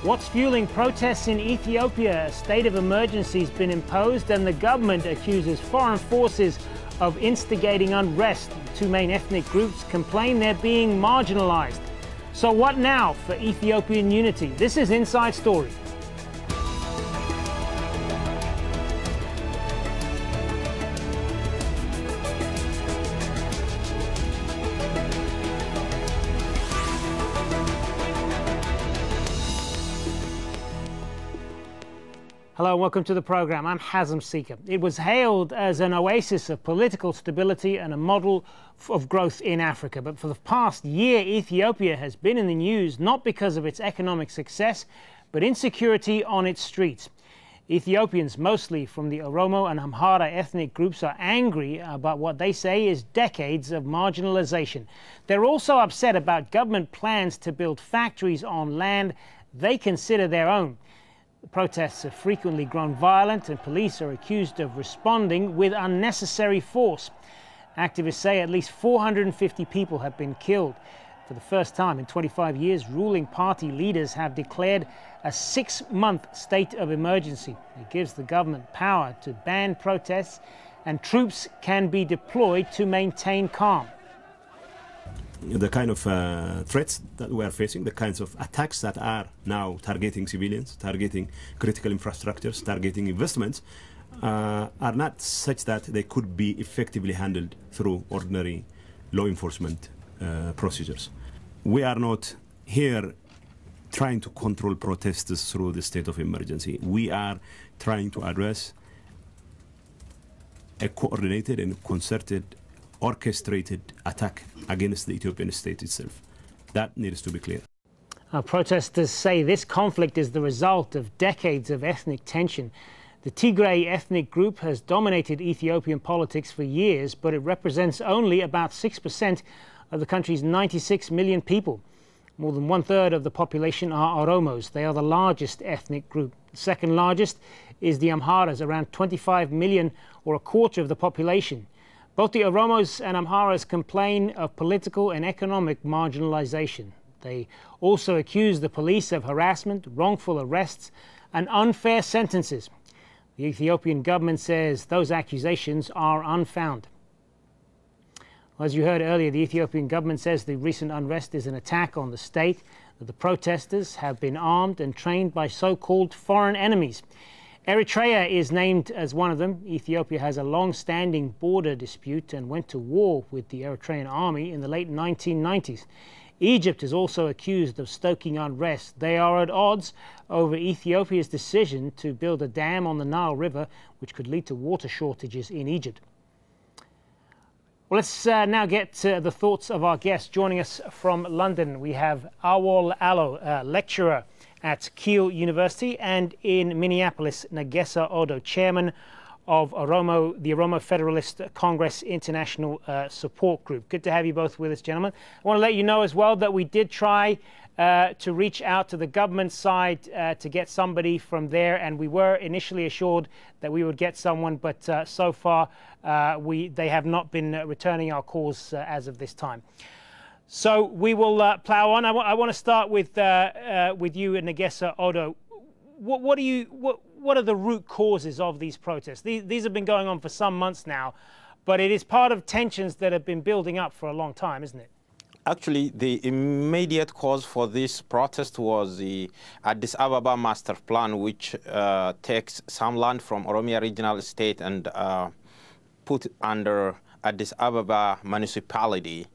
What's fueling protests in Ethiopia? A state of emergency has been imposed and the government accuses foreign forces of instigating unrest. The two main ethnic groups complain they're being marginalized. So what now for Ethiopian unity? This is Inside Story. Hello and welcome to the program. I'm Hazem Seeker. It was hailed as an oasis of political stability and a model of growth in Africa. But for the past year, Ethiopia has been in the news not because of its economic success, but insecurity on its streets. Ethiopians, mostly from the Oromo and Amhara ethnic groups, are angry about what they say is decades of marginalisation. They're also upset about government plans to build factories on land they consider their own. The protests have frequently grown violent and police are accused of responding with unnecessary force. Activists say at least 450 people have been killed. For the first time in 25 years, ruling party leaders have declared a 6-month state of emergency. It gives the government power to ban protests and troops can be deployed to maintain calm. The kind of threats that we are facing, the kinds of attacks that are now targeting civilians, targeting critical infrastructures, targeting investments, are not such that they could be effectively handled through ordinary law enforcement procedures. We are not here trying to control protesters through the state of emergency. We are trying to address a coordinated and concerted orchestrated attack against the Ethiopian state itself. That needs to be clear. Protesters say this conflict is the result of decades of ethnic tension. The TIGRAY ethnic group has dominated Ethiopian politics for years, but it represents only about 6% of the country's 96 million people. More than 1/3 of the population are Oromos. They are the largest ethnic group. The second largest is the Amharas, around 25 million, or a quarter of the population. Both the Oromos and Amharas complain of political and economic marginalisation. They also accuse the police of harassment, wrongful arrests and unfair sentences. The Ethiopian government says those accusations are unfounded. As you heard earlier, the Ethiopian government says the recent unrest is an attack on the state, that the protesters have been armed and trained by so-called foreign enemies. Eritrea is named as one of them. Ethiopia has a long-standing border dispute and went to war with the Eritrean army in the late 1990s. Egypt is also accused of stoking unrest. They are at odds over Ethiopia's decision to build a dam on the Nile River, which could lead to water shortages in Egypt. Well, let's now get to the thoughts of our guests. Joining us from London, we have Awol Allo, lecturer at Keele University, and in Minneapolis, Negesa Odo, chairman of the Oromo Federalist Congress International Support Group. Good to have you both with us, gentlemen. I want to let you know as well that we did try to reach out to the government side to get somebody from there, and we were initially assured that we would get someone, but so far they have not been returning our calls as of this time. So we will plow on. I want to start with you, Negesa Odo. What are the root causes of these protests? These have been going on for some months now, but it is part of tensions that have been building up for a long time, isn't it? Actually, the immediate cause for this protest was the Addis Ababa Master Plan, which takes some land from Oromia Regional Estate and put under Addis Ababa municipality.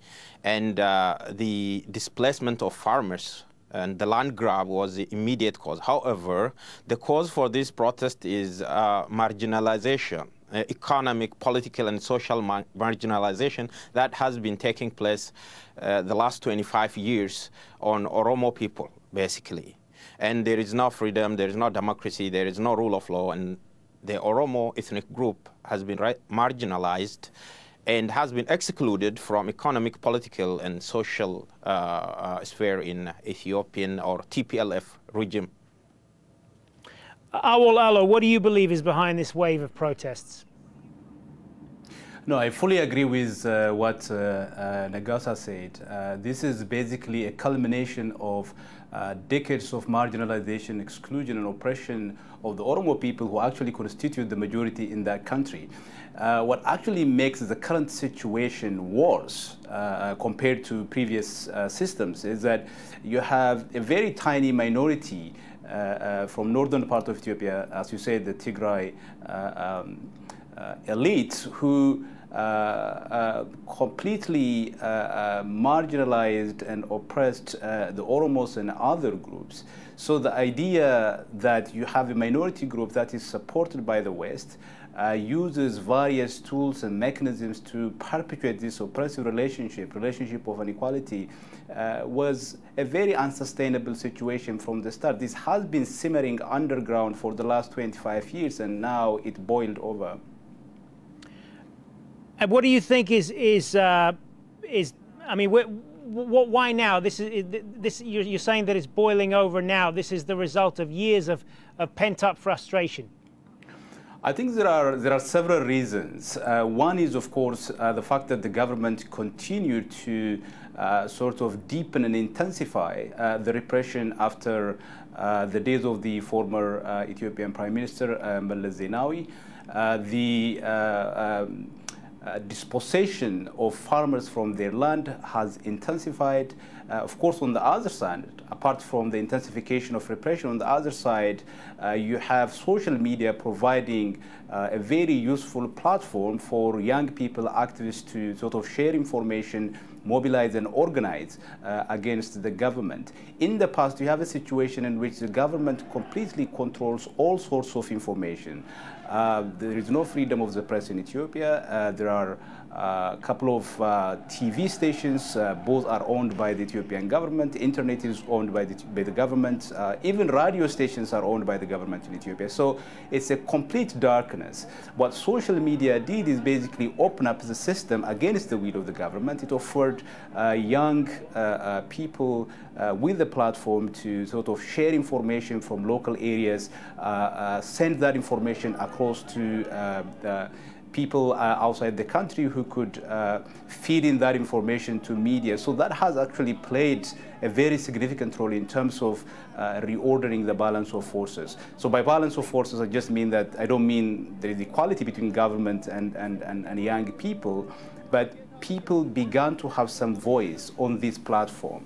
And the displacement of farmers and the land grab was the immediate cause. However, the cause for this protest is marginalization, economic, political, and social marginalization that has been taking place the last 25 years on Oromo people, basically. And there is no freedom, there is no democracy, there is no rule of law, and the Oromo ethnic group has been marginalized and has been excluded from economic, political, and social sphere in Ethiopian or TPLF regime. Awol Allo, what do you believe is behind this wave of protests? No, I fully agree with what Negesa said. This is basically a culmination of decades of marginalization, exclusion, and oppression of the Oromo people who actually constitute the majority in that country. What actually makes the current situation worse compared to previous systems is that you have a very tiny minority from northern part of Ethiopia, as you say, the Tigray elite, who completely marginalized and oppressed the Oromos and other groups. So the idea that you have a minority group that is supported by the West uses various tools and mechanisms to perpetuate this oppressive relationship of inequality was a very unsustainable situation from the start. This has been simmering underground for the last 25 years, and now it boiled over. And what do you think is I mean, why now? You're saying that it's boiling over now. This is the result of years of pent-up frustration. I think there are several reasons. One is, of course, the fact that the government continued to sort of deepen and intensify the repression after the days of the former Ethiopian Prime Minister Meles Zenawi. Dispossession of farmers from their land has intensified. Of course, on the other side, apart from the intensification of repression, on the other side, you have social media providing a very useful platform for young people, activists, to sort of share information, mobilize and organize against the government. In the past, you have a situation in which the government completely controls all sorts of information. There is no freedom of the press in Ethiopia. There are a couple of TV stations, both are owned by the Ethiopian government. Internet is owned by the government. Even radio stations are owned by the government in Ethiopia. So it's a complete darkness. What social media did is basically open up the system against the will of the government. It offered young people with the platform to sort of share information from local areas, send that information across to people outside the country who could feed in that information to media. So that has actually played a very significant role in terms of reordering the balance of forces. So by balance of forces, I just mean that I don't mean there is equality between government and young people, but people began to have some voice on this platform.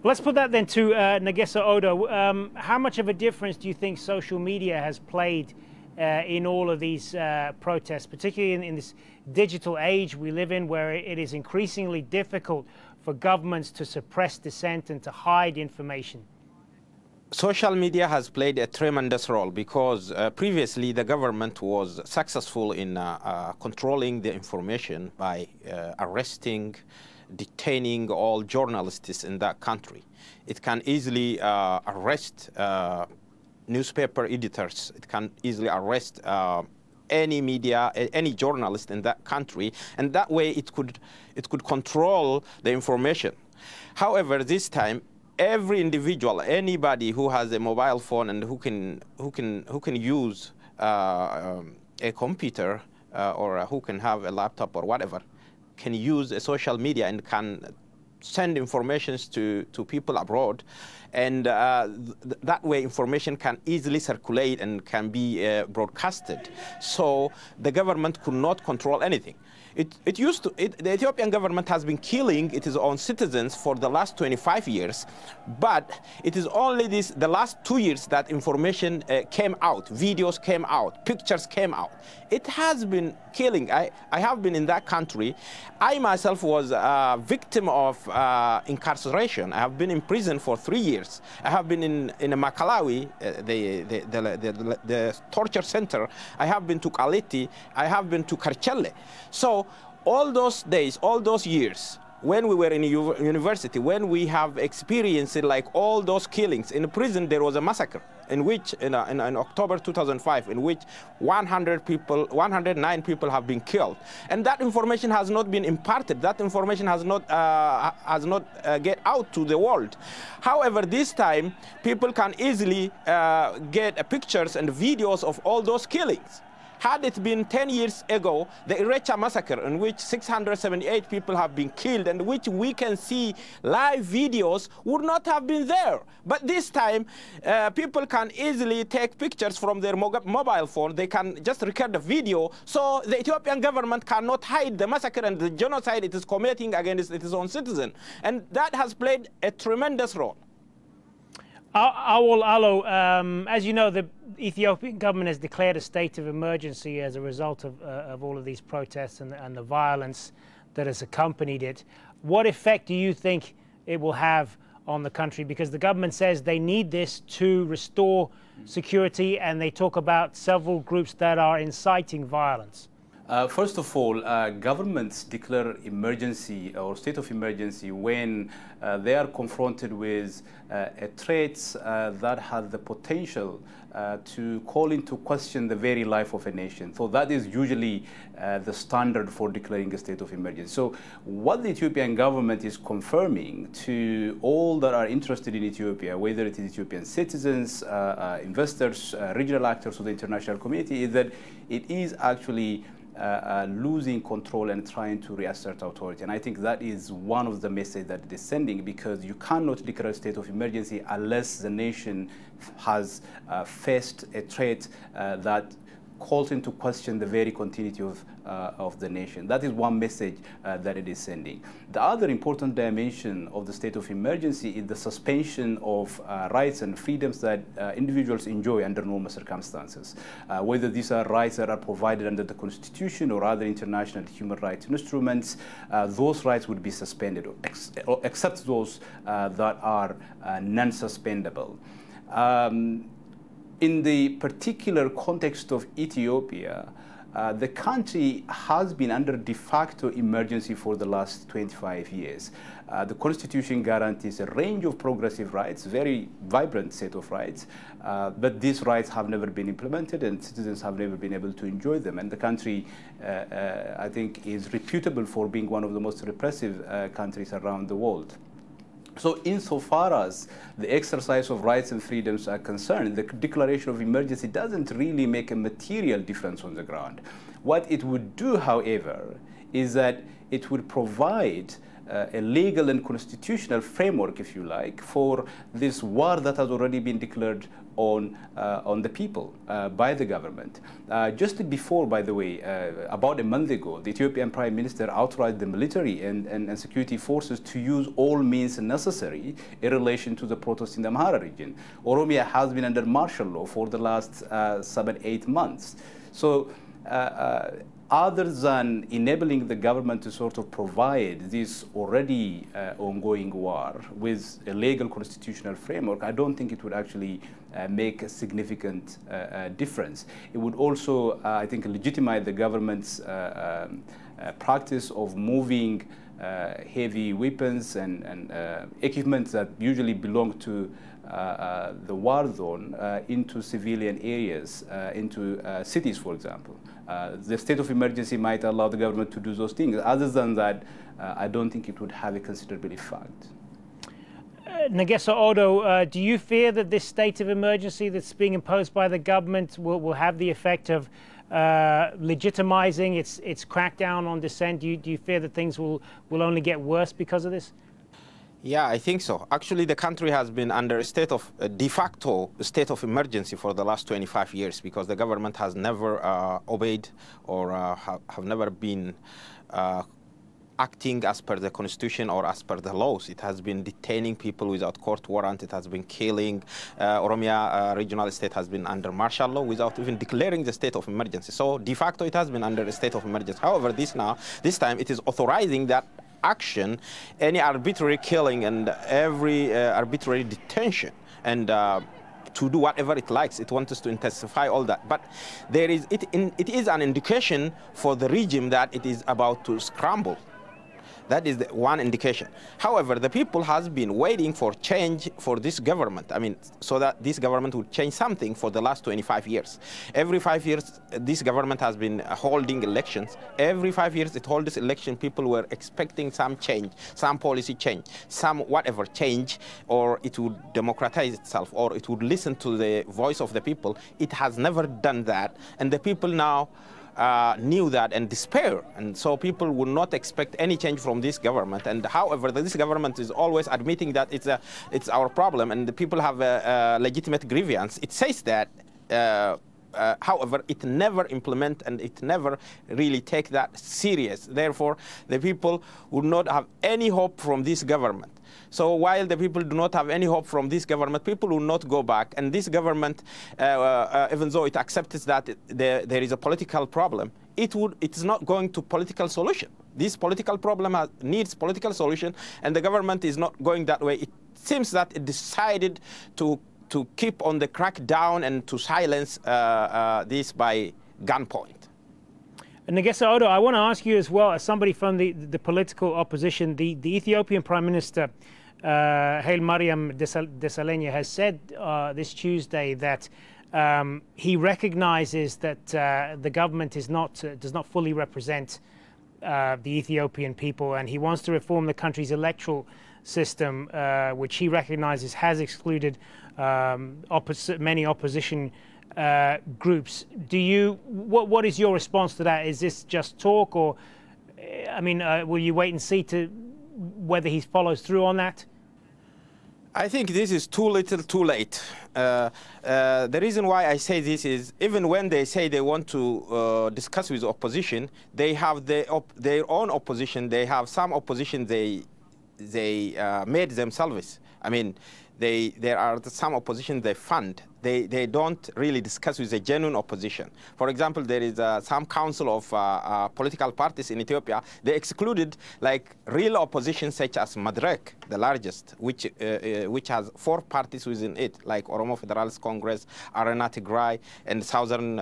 Let's put that then to Negesa Odo. How much of a difference do you think social media has played in all of these protests, particularly in this digital age we live in, where it is increasingly difficult for governments to suppress dissent and to hide information? Social media has played a tremendous role because previously the government was successful in controlling the information by arresting, detaining all journalists in that country. It can easily arrest newspaper editors. It can easily arrest any media, any journalist in that country, and that way it could control the information. However, this time, every individual, anybody who has a mobile phone and who can use a computer or who can have a laptop or whatever, can use a social media and can send informations to people abroad, and that way information can easily circulate and can be broadcasted. So the government could not control anything. The Ethiopian government has been killing its own citizens for the last 25 years, but it is only the last 2 years that information came out, videos came out, pictures came out. It has been killing. I have been in that country. I myself was a victim of incarceration. I have been in prison for 3 years. I have been in Makalawi, the torture center. I have been to Kaliti. I have been to Karchelle. So all those days, all those years, when we were in university, when we have experienced like all those killings in prison, there was a massacre in which, in October 2005, in which 109 people have been killed, and that information has not been imparted. That information has not get out to the world. However, this time people can easily get pictures and videos of all those killings. Had it been 10 years ago, the ERITREA massacre, in which 678 people have been killed, and which we can see live videos, would not have been there. But this time, people can easily take pictures from their mobile phone. They can just record the video, so the Ethiopian government cannot hide the massacre and the genocide it is committing against its own citizens. And that has played a tremendous role. Awol Alo, as you know, the Ethiopian government has declared a state of emergency as a result of all of these protests and the violence that has accompanied it. What effect do you think it will have on the country? Because the government says they need this to restore security, and they talk about several groups that are inciting violence. First of all, governments declare emergency or state of emergency when they are confronted with threats that have the potential to call into question the very life of a nation. So that is usually the standard for declaring a state of emergency. So what the Ethiopian government is confirming to all that are interested in Ethiopia, whether it is Ethiopian citizens, investors, regional actors, or the international community, is that it is actually losing control and trying to reassert authority. And I think that is one of the messages that it is sending, because you cannot declare a state of emergency unless the nation has faced a threat that calls into question the very continuity of the nation. That is one message that it is sending. The other important dimension of the state of emergency is the suspension of rights and freedoms that individuals enjoy under normal circumstances. Whether these are rights that are provided under the Constitution or other international human rights instruments, those rights would be suspended, except those that are non-suspendable. In the particular context of Ethiopia, the country has been under de facto emergency for the last 25 years. The Constitution guarantees a range of progressive rights, very vibrant set of rights, but these rights have never been implemented and citizens have never been able to enjoy them. And the country, I think, is reputable for being one of the most repressive countries around the world. So insofar as the exercise of rights and freedoms are concerned, the declaration of emergency doesn't really make a material difference on the ground. What it would do, however, is that it would provide a legal and constitutional framework, if you like, for this war that has already been declared on the people by the government. Just before, by the way, about a month ago, the Ethiopian Prime Minister authorized the military and security forces to use all means necessary in relation to the protests in the Amhara region. Oromia has been under martial law for the last 7-8 months. So other than enabling the government to sort of provide this already ongoing war with a legal constitutional framework, I don't think it would actually make a significant difference. It would also, I think, legitimize the government's practice of moving heavy weapons and equipment that usually belong to the war zone into civilian areas, into cities, for example. The state of emergency might allow the government to do those things. Other than that, I don't think it would have a considerable effect. Negesa Odo, do you fear that this state of emergency that's being imposed by the government will have the effect of legitimizing its crackdown on dissent? Do you fear that things will only get worse because of this? Yeah, I think so. Actually, the country has been under a state of de facto state of emergency for the last 25 years because the government has never obeyed or have never been acting as per the constitution or as per the laws. It has been detaining people without court warrant. It has been killing. Oromia regional state has been under martial law without even declaring the state of emergency. So de facto, it has been under a state of emergency. However, this time, it is authorizing that action, any arbitrary killing and every arbitrary detention, and to do whatever it likes. It wants us to intensify all that. But it is an indication for the regime that it is about to scramble, That is the one indication. However, the people has been waiting for change for this government. I mean, so that this government would change something for the last 25 years. Every 5 years, this government has been holding elections. Every 5 years it holds this election, people were expecting some change, some policy change, some whatever change, or it would democratize itself, or it would listen to the voice of the people. It has never done that, and the people now knew that and despair, and so people would not expect any change from this government. And however, this government is always admitting that it's our problem, and the people have a legitimate grievance. It says that. However, it never implement, and it never really take that serious. Therefore, the people would not have any hope from this government. So while the people do not have any hope from this government, people will not go back. And this government, even though it accepts that there is a political problem, it's not going to political solution. This political problem needs political solution, and the government is not going that way. It seems that it decided to keep on the crackdown and to silence this by gunpoint. And Negesa Odo, I want to ask you as well, as somebody from the political opposition, the Ethiopian Prime Minister, Haile Mariam Desalegn, has said this Tuesday that he recognizes that the government does not fully represent the Ethiopian people, and he wants to reform the country's electoral system, which he recognizes has excluded many opposition groups. What is your response to that? Is this just talk, or I mean, will you wait and see to whether he follows through on that? I think this is too little, too late. The reason why I say this is, even when they say they want to discuss with opposition, they have their own opposition. They have some opposition they made themselves. I mean, there are some opposition they fund. They don't really discuss with a genuine opposition. For example, there is some council of political parties in Ethiopia. They excluded like real opposition such as Madrek, the largest, which has 4 parties within it, like Oromo Federalist Congress, Arena TIGRAY, and Southern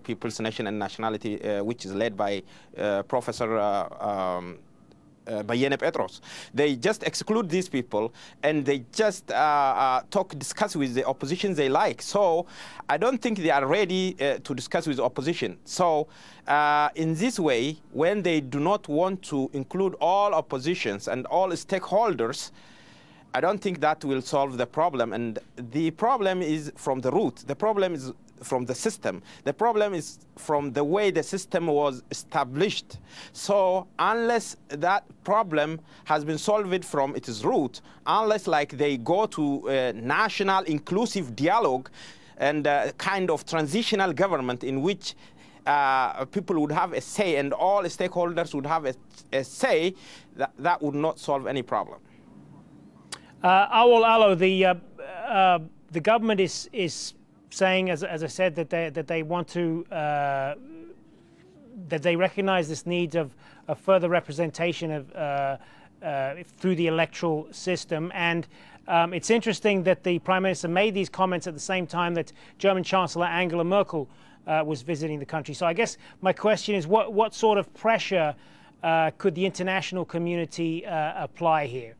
People's Nation and Nationality, which is led by Professor Bayene Petros. They just exclude these people, and they just discuss with the opposition they like. So I don't think they are ready to discuss with the opposition. So in this way, when they do not want to include all oppositions and all stakeholders, I don't think that will solve the problem. And the problem is from the root. The problem is from the system. The problem is from the way the system was established. So unless that problem has been solved from its root, unless like they go to a national inclusive dialogue and a kind of transitional government in which people would have a say and all stakeholders would have a say, that would not solve any problem. Awol Allo, the government is saying, as I said, that they want to that they recognise this need of further representation of through the electoral system, and it's interesting that the Prime Minister made these comments at the same time that German Chancellor Angela Merkel was visiting the country. So I guess my question is, what sort of pressure could the international community apply here?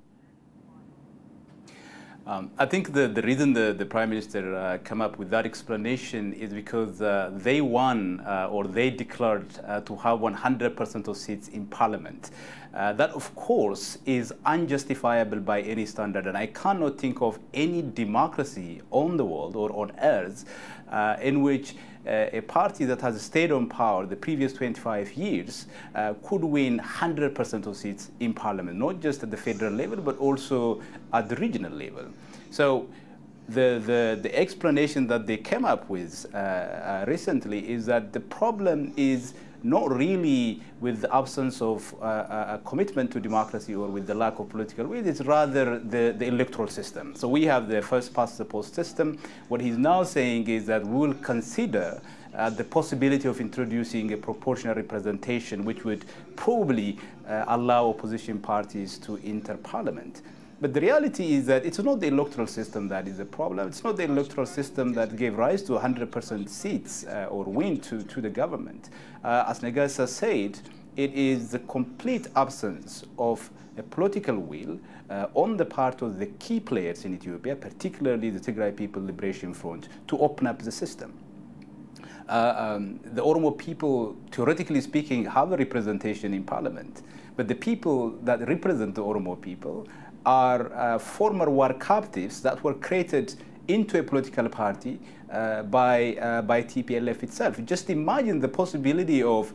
I think the reason the Prime Minister came up with that explanation is because they won or they declared to have 100% of seats in Parliament. That, of course, is unjustifiable by any standard, and I cannot think of any democracy on the world or on earth in which a party that has stayed on power the previous 25 years could win 100% of seats in Parliament, not just at the federal level, but also at the regional level. So the explanation that they came up with recently is that the problem is not really with the absence of a commitment to democracy or with the lack of political will, it's rather the electoral system. So we have the first past the post system. What he's now saying is that we'll consider the possibility of introducing a proportional representation, which would probably allow opposition parties to enter parliament. But the reality is that it's not the electoral system that is the problem. It's not the electoral system that gave rise to 100% seats or win to the government. As Negesa said, it is the complete absence of a political will on the part of the key players in Ethiopia, particularly the Tigray People Liberation Front, to open up the system. The Oromo people, theoretically speaking, have a representation in parliament, but the people that represent the Oromo people are former war captives that were created into a political party by TPLF itself. Just imagine the possibility of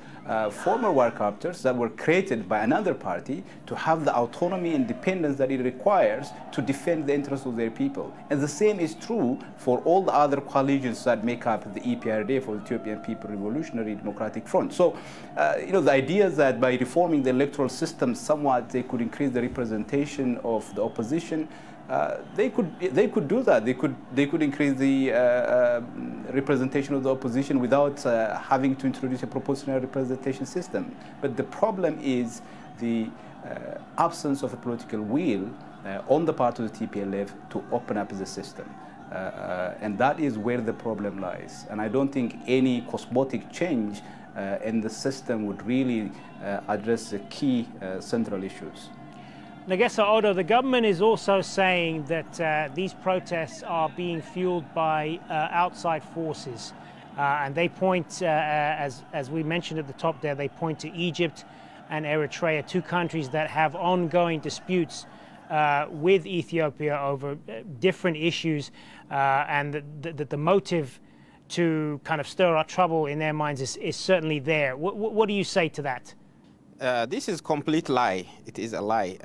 former war captors that were created by another party to have the autonomy and independence that it requires to defend the interests of their people. And the same is true for all the other coalitions that make up the EPRDF, or Ethiopian People Revolutionary Democratic Front. So, you know, the idea that by reforming the electoral system somewhat they could increase the representation of the opposition, they could do that. They could increase the representation of the opposition without having to introduce a proportional representation system. But the problem is the absence of a political will on the part of the TPLF to open up the system. And that is where the problem lies. And I don't think any cosmetic change in the system would really address the key central issues. Nagesa Odo, the government is also saying that these protests are being fueled by outside forces. And they point, as we mentioned at the top there, they point to Egypt and Eritrea, two countries that have ongoing disputes with Ethiopia over different issues, and the motive to kind of stir up trouble in their minds is certainly there. What do you say to that? This is complete lie. It is a lie.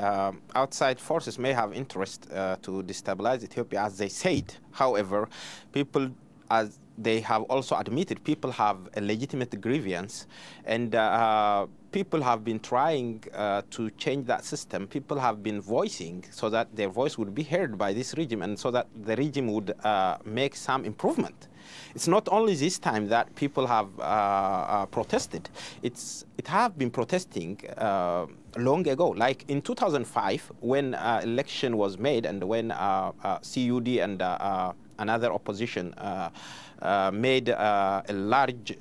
Outside forces may have interest to destabilize Ethiopia, as they said. However, people, as they have also admitted, people have a legitimate grievance, and people have been trying to change that system. People have been voicing so that their voice would be heard by this regime, and so that the regime would make some improvement. It's not only this time that people have protested. It have been protesting long ago. Like in 2005, when election was made, and when CUD and another opposition made a large,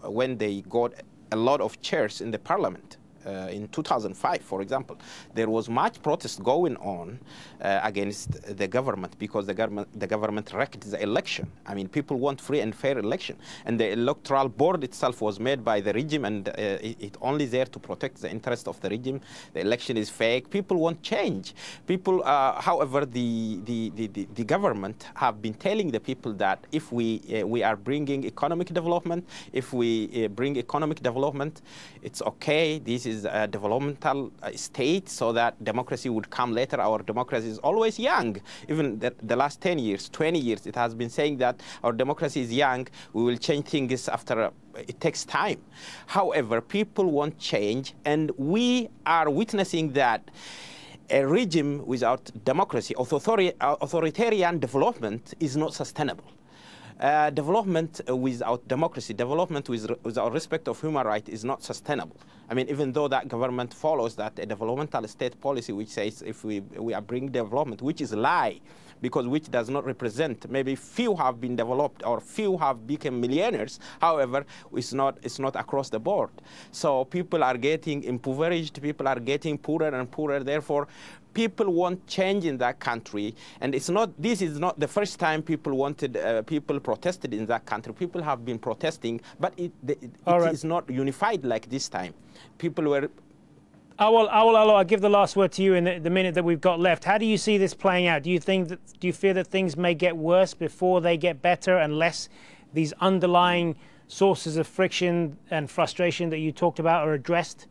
when they got a lot of chairs in the parliament. In 2005, for example, there was much protest going on against the government, because the government wrecked the election. I mean, people want free and fair election, and the electoral board itself was made by the regime, and it only there to protect the interest of the regime. The election is fake. People want change. People, however, the government have been telling the people that if we are bringing economic development, if we bring economic development, it's okay. This is a developmental state, so that democracy would come later. Our democracy is always young. Even the last 10 years, 20 years, it has been saying that our democracy is young. We will change things after it takes time. However, people want change, and we are witnessing that a regime without democracy, authoritarian development, is not sustainable. Development without democracy, development without respect of human rights is not sustainable. I mean, even though that government follows that a developmental state policy which says if we are bringing development, which is a lie, because which does not represent, maybe few have been developed or few have become millionaires. However, it's not across the board. So people are getting impoverished, people are getting poorer and poorer. Therefore, people want change in that country, and this is not the first time people protested in that country. People have been protesting, but it is not unified like this time. People were. I'll give the last word to you in the minute that we've got left. How do you see this playing out? Do you fear that things may get worse before they get better, unless these underlying sources of friction and frustration that you talked about are addressed?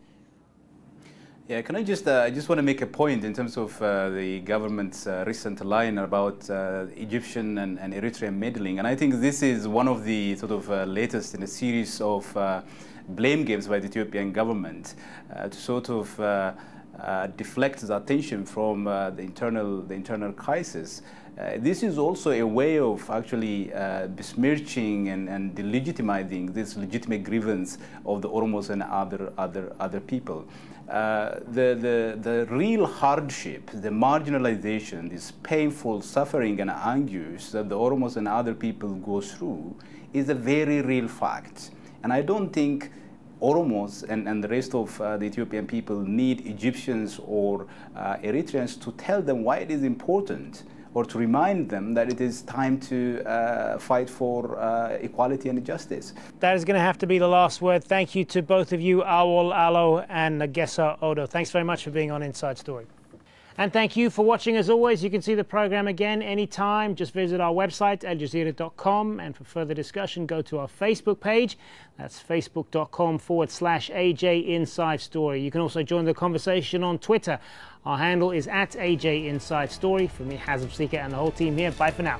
Yeah, can I just want to make a point in terms of the government's recent line about Egyptian and Eritrean meddling, and I think this is one of the sort of latest in a series of blame games by the Ethiopian government to sort of deflect the attention from the internal crisis. This is also a way of actually besmirching and delegitimizing this legitimate grievance of the Oromos and other people. The real hardship, the marginalization, this painful suffering and anguish that the Oromos and other people go through is a very real fact. And I don't think Oromos and the rest of the Ethiopian people need Egyptians or Eritreans to tell them why it is important, or to remind them that it is time to fight for equality and justice. That is going to have to be the last word. Thank you to both of you, Awol Alo and Nagesa Odo. Thanks very much for being on Inside Story. And thank you for watching. As always, you can see the program again anytime. Just visit our website, aljazeera.com. And for further discussion, go to our Facebook page. That's facebook.com/AJ Inside Story. You can also join the conversation on Twitter. Our handle is @AJ Inside Story. From me, Hazem Sika, and the whole team here, bye for now.